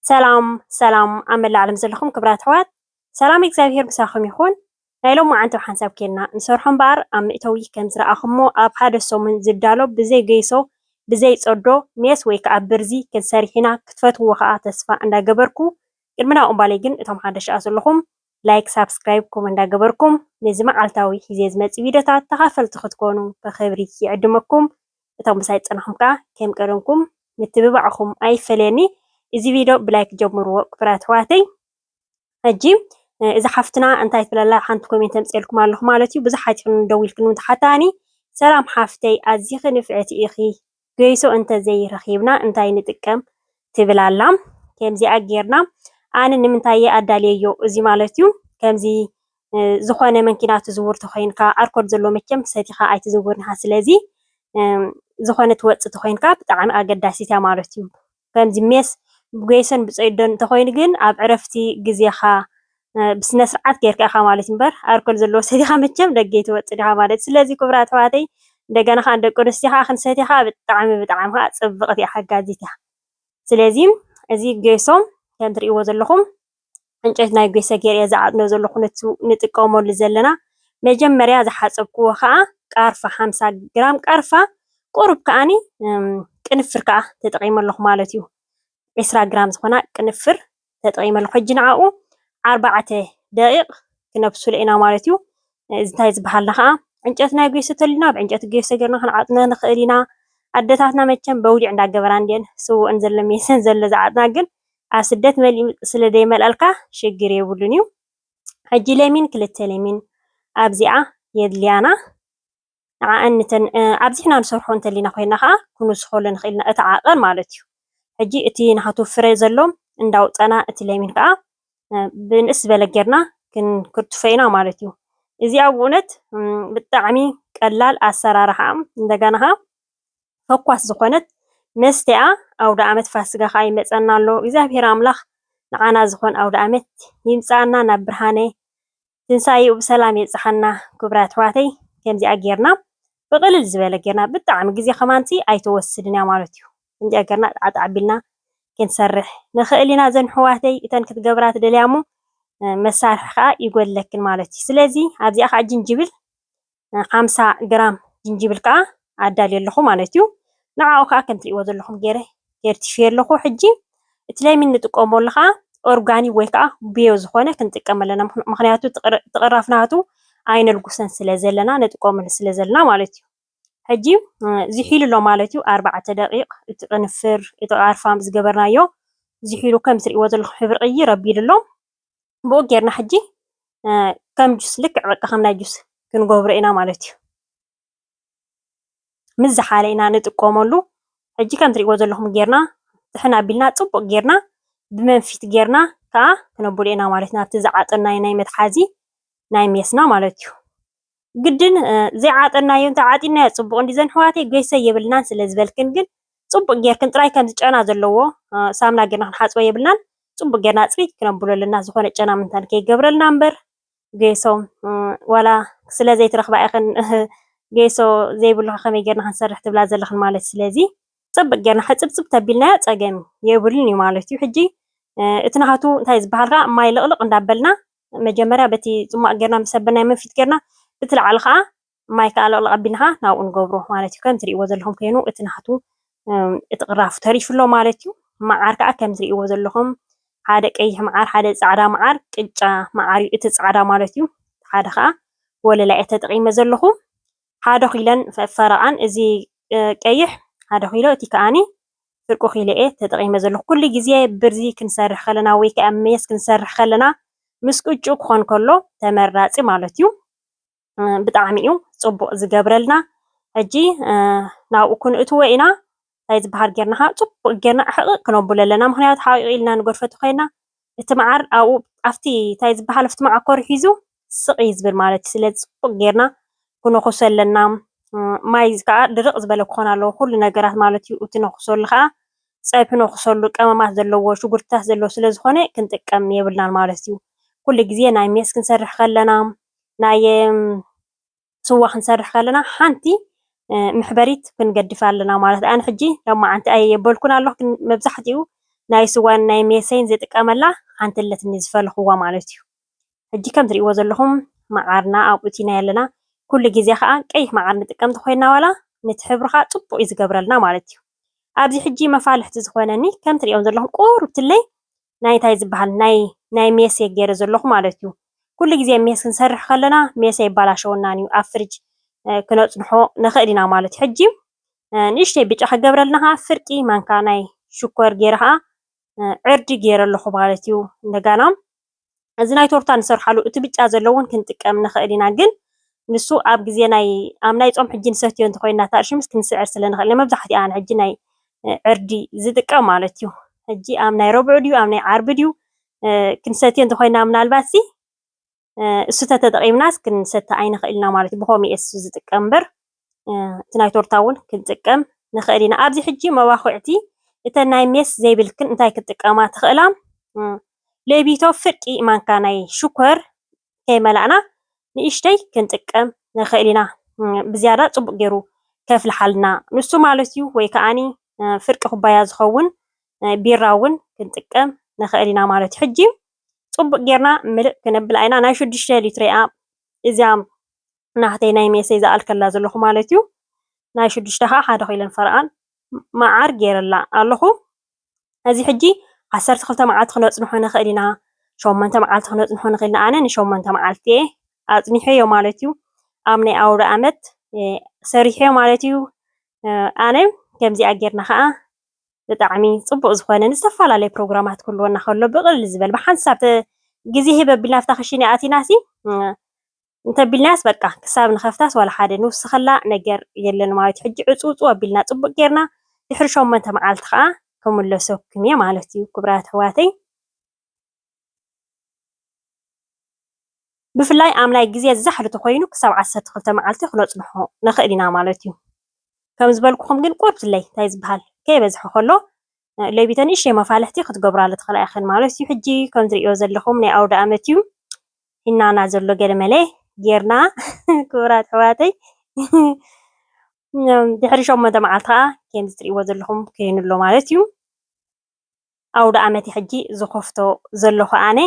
ሰላም ኣብ ዓለም ዘለኹም ክብራት ኣሕዋት ሰላም እግዚኣብሔር ምሳኹም ይኹን። ናይ ሎሚ መዓልቲ ሓንሳብ ኬልና ንሰርሖ እምበር ኣብ ምእተዊ ከም ዝረኣኹሞ ኣብ ሓደ ሰሙን ዝዳሎ ብዘይ ገይሶ ብዘይ ፀዶ ሜስ ወይ ከዓ ብርዚ ክንሰሪሕና ክትፈትውዎ ከዓ ተስፋ እንዳገበርኩ ቅድሚ ናብኡ እምበለይ ግን እቶም ሓደሽቲ ዘለኹም ላይክ ሳብስክራይብ ኮመንት እንዳገበርኩም ነዚ መዓልታዊ ሂዜ ዝመፅእ ቪድዮታት ተኻፈልቲ ክትኮኑ ብክብሪ ይዕድመኩም። እቶም ምሳይ ፀናሕኩም ከዓ ከም ቀደምኩም ምትብባዕኹም ኣይፈለየኒ። እዚ ቪድዮ ብላይክ ጀምርዎ ክብራት ኣሕዋተይ። ሕጂ እዛ ሓፍትና እንታይ ትብለላ ሓንቲ ኮሜንት ተምፅልኩም ኣለኹ ማለት እዩ። ብዙሓት ኢኹም ደው ኢልክን ተሓታኒ ሰላም ሓፍተይ ኣዝኺ ንፍዕቲ ኢኺ ገይሶ እንተዘይረኺብና እንታይ ንጥቀም ትብላላ። ከምዚኣ ጌርና ኣነ ንምንታይ ኣዳልየዮ እዚ ማለት እዩ። ከምዚ ዝኾነ መኪና ትዝውር ተኮይንካ ኣርኮል ዘሎ መቸም ሰቲኻ ኣይትዝውርን ኢኻ። ስለዚ ዝኾነ ትወፅእ ተኮይንካ ብጣዕሚ ኣገዳሲት እያ ማለት እዩ። ከምዚ ሜስ ብገይሰን ብፀይዶን እንተኮይኑ ግን ኣብ ዕረፍቲ ግዜኻ ብስነ ስርዓት ጌርካ ኢኻ ማለት እምበር ኣርኮል ዘለዎ ሰቲኻ መቸም ደገ ትወፅእ ኢኻ ማለት። ስለዚ ክብራት ኣሕዋተይ እንደገና ከዓ ደቂ ኣንስትዮ ከዓ ክንሰቲኻ ብጣዕሚ ከዓ ፅብቕቲ እያ ሓጋዚት እያ። ስለዚ እዚ ገይሶ ከም ትሪእዎ ዘለኹም ዕንጨይቲ ናይ ገይሶ ገይረ ዝዓፅኖ ዘለኹ ንጥቀመሉ ዘለና መጀመርያ ዝሓፀብክዎ ከዓ ቃርፋ 50 ግራም ቃርፋ ቁሩብ ከዓኒ ቅንፍር ከዓ ተጠቒመ ኣለኹ ማለት እዩ። 20 ግራም ዝኾና ቅንፍር ተጠቒመ ኣለኹ። ሕጂ ንዓኡ 4 ደቂቕ ክነብስሎ ኢና ማለት እዩ። እዚ እንታይ ዝበሃልና ከዓ ዕንጨይቲ ናይ ገይሶ ተሊና ብዕንጨይቲ ገይሶ ጌርና ክንዓፅኖ ንኽእል ኢና። ኣዴታትና መቸም በውሊዕ እንዳገበራ እንድየን ስውእን ዘሎ ሜሰን ዘሎ ዝዓፅና ግን ኣብ ስደት መሊኡ ስለዘይመልአልካ ሽግር የብሉን እዩ። ሕጂ ለሚን 2 ለሚን ኣብዚኣ የድልያና ንዓኣንተን ኣብዚሕና ንሰርሖ እንተሊና ኮይና ከዓ ክንውስኸሉ ንኽእል ኢና እቲ ዓቐን ማለት እዩ። ሕጂ እቲ ናሃቱ ፍረ ዘሎ እንዳውፀና እቲ ለሚን ከዓ ብንእስ ዝበለ ጌርና ክንክትፎ ኢና ማለት እዩ። እዚኣ ብእውነት ብጣዕሚ ቀላል ኣሰራርሓ እንደገና ከዓ ፈኳስ ዝኾነት መስተያ ኣውደ ዓመት ፋሲካ ከዓ ይመፀና ኣሎ። እግዚኣብሔር ኣምላኽ ንዓና ዝኾን ኣውደ ዓመት ይምፃኣና ናብ ብርሃነ ትንሳኤኡ ብሰላም የብፅሓና። ክብራት ኣሕዋተይ ከምዚኣ ጌርና ብቅልል ዝበለ ጌርና ብጣዕሚ ግዜ ከማንፂ ኣይተወስድን እያ ማለት እዩ። ከምዚኣ ጌርና ጣዕጣዕ ኣቢልና ክንሰርሕ ንኽእል ኢና። ዘን ኣሕዋተይ እተን ክትገብራ ትደልያ እሞ መሳርሒ ከዓ ይጎድለክን ማለት እዩ። ስለዚ ኣብዚኣ ከዓ ጅንጅብል 50 ግራም ጅንጅብል ከዓ ኣዳልዮ ኣለኹ ማለት እዩ። ንዓኡ ከዓ ከም ትሪእዎ ዘለኹም ገይረ ከርቲፈዮ ኣለኹ። ሕጂ እቲ ለሚን ንጥቀመሉ ከዓ ኦርጋኒክ ወይ ከዓ ቢዮ ዝኾነ ክንጥቀም ኣለና። ምክንያቱ ትቕራፍናቱ ኣይነልጉሰን ስለ ዘለና ንጥቀመሉ ስለ ዘለና ማለት እዩ። ሕጂ ዝሒሉ ኣሎ ማለት እዩ 4 ደቂቕ እቲ ቅንፍር እቲ ቃርፋ ዝገበርናዮ ዝሒሉ ከም ትሪእዎ ዘለኹም ሕብሪ ቅይር ኣቢሉ ኣሎ። ብኡ ጌርና ሕጂ ከም ጁስ ልክዕ በቃ ከም ናይ ጁስ ክንገብሮ ኢና ማለት እዩ። ምስ ዝሓለ ኢና ንጥቀመሉ። ሕጂ ከም ትሪእዎ ዘለኹም ጌርና ጥሕና ኣቢልና ፅቡቅ ጌርና ብመንፊት ጌርና ከዓ ክነብሎ ኢና ማለት ናብቲ ዝዓጠናዮ ናይ መትሓዚ ናይ ሜስና ማለት እዩ። ግድን ዘይዓጠናዮ እንተዓጢናዮ ፅቡቅ እንዲ ዘን ኣሕዋተይ ገይሰ የብልናን ስለ ዝበልክን ግን ፅቡቅ ጌርክን ጥራይ ከምዚ ጨና ዘለዎ ሳሙና ጌርና ክንሓፅቦ የብልናን። ፅቡቅ ጌርና ፅሪት ክነብሎ ኣለና ዝኾነ ጨና ምንታን ከይገብረልና እምበር ገይሶ ዋላ ስለዘይትረኽባ ኢኽን ገይሶ ዘይብሉ ከመይ ጌርና ክንሰርሕ ትብላ ዘለኽን ማለት። ስለዚ ፅቡቅ ጌርና ሕፅብፅብ ተቢልናዮ ፀገም የብሉን እዩ ማለት እዩ። ሕጂ እቲ ናሃቱ እንታይ ዝበሃል ከዓ ማይ ልቕልቕ እንዳበልና መጀመርያ በቲ ፅሟቅ ጌርና ምሰበናይ መንፊት ጌርና እቲ ላዕሊ ከዓ ማይ ከዓ ልቕልቕ ኣቢልና ከዓ ናብኡ ንገብሮ ማለት እዩ። ከም ትሪእዎ ዘለኹም ኮይኑ እቲ ናሃቱ እቲ ቅራፉ ተሪፍሎ ማለት እዩ። መዓር ከዓ ከም ትሪእዎ ዘለኹም ሓደ ቀይሕ መዓር ሓደ ፃዕዳ መዓር ቅጫ መዓር እዩ እቲ ፃዕዳ ማለት እዩ። ሓደ ከዓ ወለላ እየ ተጠቒመ ዘለኹ 1 ኪሎን ፈረቓን እዚ ቀይሕ 1 ኪሎ እቲ ከዓኒ ፍርቂ ኪሎ እየ ተጠቒመ ዘለኹ። ኩሉ ግዜ ብርዚ ክንሰርሕ ከለና ወይ ከዓ ሜስ ክንሰርሕ ከለና ምስ ቅጩ ክኾን ከሎ ተመራፂ ማለት እዩ። ብጣዕሚ እዩ ፅቡቅ ዝገብረልና። ሕጂ ናብኡ ክንእትዎ ኢና እንታይ ዝበሃል ጌርና ከዓ ፅቡቅ ጌርና ሕቕቕ ክነብሎ ኣለና። ምክንያቱ ሓቂቕ ኢልና ንገድፎ ተኮይንና እቲ መዓር ኣብኡ ኣብቲ እንታይ ዝበሃል ኣብቲ መዓኮር ሒዙ ስቕ እዩ ዝብል ማለት እዩ። ስለዚ ፅቡቅ ጌርና ክነኽሶ ኣለና። ማይ ከዓ ድርቕ ዝበለ ክኾን ኣለዎ ኩሉ ነገራት ማለት እዩ። እቲ ነኽሰሉ ከዓ ፀብሒ ነኽሰሉ ቀመማት ዘለዎ ሽጉርትታት ዘለዎ ስለዝኾነ ክንጥቀም የብልናን ማለት እዩ። ኩሉ ግዜ ናይ ሜስ ክንሰርሕ ከለና ናይ ስዋ ክንሰርሕ ከለና ሓንቲ ምሕበሪት ክንገድፍ ኣለና ማለት። ኣነ ሕጂ ሎማዓንቲ ኣየበልኩን ኣለኹ መብዛሕትኡ ናይ ስዋን ናይ ሜሰይን ዝጥቀመላ ሓንትለትኒ ዝፈልኽዋ ማለት እዩ ሕጂ ከም ትሪእዎ ዘለኹም መዓርና ኣብኡቲና ያለና ኩሉ ግዜ ከዓ ቀይሕ መዓር ንጥቀም ተኮይና ዋላ ነቲ ሕብሪ ከዓ ፅቡቅ እዩ ዝገብረልና ማለት እዩ ኣብዚ ሕጂ መፋልሕቲ ዝኾነኒ ከም ትሪእዎም ዘለኹም ቁርብትለይ ናይ እንታይ ዝበሃል ናይ ሜስ ገይረ ዘለኹ ማለት እዩ ኩሉ ግዜ ሜስ ክንሰርሕ ከለና ሜስ ይበላሸወናን እዩ ኣብ ፍርጅ ክነፅንሖ ንኽእል ኢና ማለት እዩ ሕጂ ንእሽተይ ብጫ ክገብረልና ከዓ ፍርቂ ማንካ ናይ ሽኮር ገይረ ከዓ ዕርዲ ገይረ ኣለኹ ማለት እዩ እንደገና እዚ ናይ ቶርታ ንሰርሓሉ እቲ ብጫ ዘሎ እውን ክንጥቀም ንኽእል ኢና ግን ንሱ ኣብ ግዜ ኣብ ናይ ፆም ሕጂ ንሰትዮ እንተኮይንና ታእሽምስ ክንስዕር ስለንኽእል መብዛሕትኡ ኣነ ሕጂ ናይ ዕርዲ ዝጥቀም ማለት እዩ ሕጂ ኣብ ናይ ረቡዕ ድዩ ኣብ ናይ ዓርቢ ድዩ ክንሰትዮ እንተኮይንና ምናልባት እሱተ ተጠቒምናስ ክንሰቲ ኣይንኽእል ኢና ማለት እዩ ብኸምኡ እየ ዝጥቀም እምበር እቲ ናይ ቶርታ እውን ክንጥቀም ንኽእል ኢና ኣብዚ ሕጂ መባኽዕቲ እተን ናይ ሜስ ዘይብልክን እንታይ ክጥቀማ ትኽእላ ለቢቶ ፍርቂ ማንካ ናይ ሽኮር ከይመላእና ንእሽተይ ክንጥቀም ንኽእል ኢና ብዝያዳ ፅቡቅ ገይሩ ከፍልሓልና ንሱ ማለት እዩ ወይ ከዓኒ ፍርቂ ኩባያ ዝኸውን ቢራ እውን ክንጥቀም ንኽእል ኢና ማለት እዩ ሕጂ ፅቡቅ ጌርና ምልእ ክነብላ ኢና ናይ 6 ሊትሮ እያ እዚኣ ናህተይ ናይ ሜሰይ ዝኣልከላ ዘለኹ ማለት እዩ ናይ 6 ከዓ 1 ኪሎን ፈርቓን መዓር ገይረላ ኣለኹ እዚ ሕጂ 12 መዓልቲ ክነፅንሖ ንኽእል ኢና 8 መዓልቲ ክነፅንሖ ንኽእል ኢና ኣነ ን8 መዓልቲ እየ ኣፅኒሐዮ ማለት እዩ ኣብ ናይ ኣውደ ዓመት ሰሪሐዮ ማለት እዩ ኣነ ከምዚኣ ጌርና ከዓ ብጣዕሚ ፅቡቅ ዝኾነ ንዝተፈላለዩ ፕሮግራማት ክህልወና ከሎ ብቕልል ዝበል ብሓንሳብ ግዜ ሂበ ኣቢልና ኣብታ ክሽነ ኣቲናሲ እንተቢልናስ በቃ ክሳብ ንኸፍታስ ዋላ ሓደ ንውስኸላ ነገር የለን ማለት እዩ ሕጂ ዕፁ ኣቢልና ፅቡቅ ጌርና ድሕሪ 8 መዓልቲ ከዓ ክምለሰኩም እየ ማለት እዩ ክቡራት ኣሕዋተይ ብፍላይ ኣብ ናይ ግዜ ዝዛሕሉ ተኮይኑ ክሳብ 12 መዓልቲ ክነፅንሖ ንኽእል ኢና ማለት እዩ ከም ዝበልኩኹም ግን ቁርብትለይ እንታይ ዝበሃል ከይበዝሐ ከሎ ለቢተ ንእሽተይ መፋልሕቲ ክትገብራሉ ትኽእላ ኢኽን ማለት እዩ ሕጂ ከም ትሪእዮ ዘለኹም ናይ ኣውደ ዓመት እዩ ሒናና ዘሎ ገለመለ ጌርና ክቡራት ኣሕዋተይ ድሕሪ 8 መዓልቲ ከዓ ከምዚ ትሪእዎ ዘለኹም ከይንሎ ማለት እዩ ኣውደ ዓመት ሕጂ ዝኸፍቶ ዘለኹ ኣነ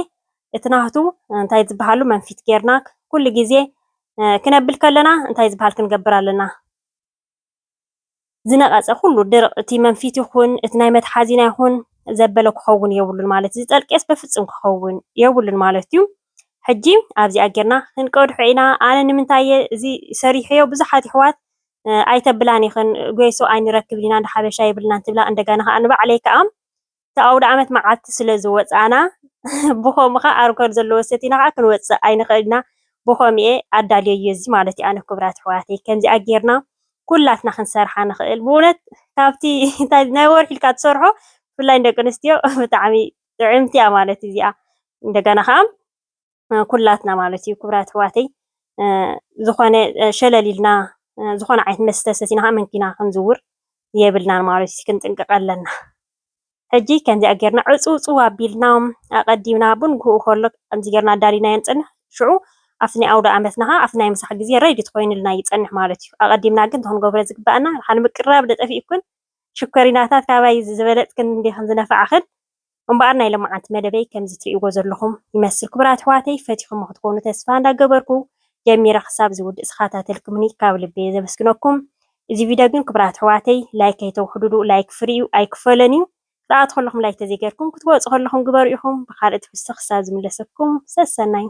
እቲ ናህቱ እንታይ ዝበሃሉ መንፊት ጌርና ኩሉ ግዜ ክነብል ከለና እንታይ ዝበሃል ክንገብር ኣለና ዝነቐፀ ኩሉ ድርቕ እቲ መንፊት ይኹን እቲ ናይ መትሓዚና ይኹን ዘበለ ክኸውን የብሉን ማለት እዩ ዝጠልቄስ በፍፅም ክኸውን የብሉን ማለት እዩ ሕጂ ኣብዚኣ ጌርና ክንቀድሖ ኢና ኣነ ንምንታይ እዚ ሰሪሐዮ ብዙሓት ኣሕዋት ኣይተብላን ይኽን ጎይሶ ኣይንረክብ ኢና ንሓበሻ ይብልና እንትብላ እንደገና ከዓ ንባዕለይ ከዓ እቲ ኣውደ ዓመት መዓልቲ ስለ ዝወፃና ብኸምኡ ከዓ ኣልኮል ዘለዎ ሰቲና ከዓ ክንወፅእ ኣይንኽእል ኢና ብኸምኡ እየ ኣዳልየዮ እዚ ማለት እዩ ኣነ ክቡራት ኣሕዋተይ ከምዚኣ ጌርና ኩላትና ክንሰርሓ ንኽእል ብእውነት ካብቲ ናይ ወርሒ ኢልካ ትሰርሖ ብፍላይ ደቂ ኣንስትዮ ብጣዕሚ ጥዕምቲ እያ ማለት እዚኣ እንደገና ከዓ ኩላትና ማለት እዩ ክቡራት ኣሕዋተይ ዝኾነ ሸለል ኢልና ዝኾነ ዓይነት መስተ ሰቲና ከዓ መንኪና ክንዝውር የብልናን ማለት እዩ ክንጥንቀቕ ኣለና ሕጂ ከምዚኣ ጌርና ዕፁ ኣቢልና ኣቐዲምና ብንግህኡ ከሎ ከምዚ ጌርና ኣዳሊናዮ ንፀንሕ ሽዑ ኣብቲ ናይ ኣውደ ዓመትና ከዓ ኣብቲ ናይ ምሳሕ ግዜ ረዲ ትኮይኑልና ይፀንሕ ማለት እዩ ኣቐዲምና ግን ክንገብሮ ዝግባአና ምቅራብ ደጠፊእኩን ሽኮሪናታት ካባይ ዝበለጥክን እንዲኽን ዝነፋዓኽን እምበኣር ናይ ሎማዓንቲ መደበይ ከምዚ ትሪእዎ ዘለኹም ይመስል ክቡራት ኣሕዋተይ ፈቲኹም ክትኮኑ ተስፋ እንዳገበርኩ ጀሚረ ክሳብ ዝውድእ ዝኸታተልኩምኒ ካብ ልበይ ዘመስግነኩም እዚ ቪድዮ ግን ክቡራት ኣሕዋተይ ላይክ ኣይተውሕድዱ ላይክ ፍሪ እዩ ኣይክፈለን እዩ ክትኣቱ ከለኹም ላይክ ተዘይገርኩም ክትወፁ ከለኹም ግበሩ ኢኹም ብካልእ ትሕዝቶ ክሳብ ዝምለሰኩም ሰሰናይ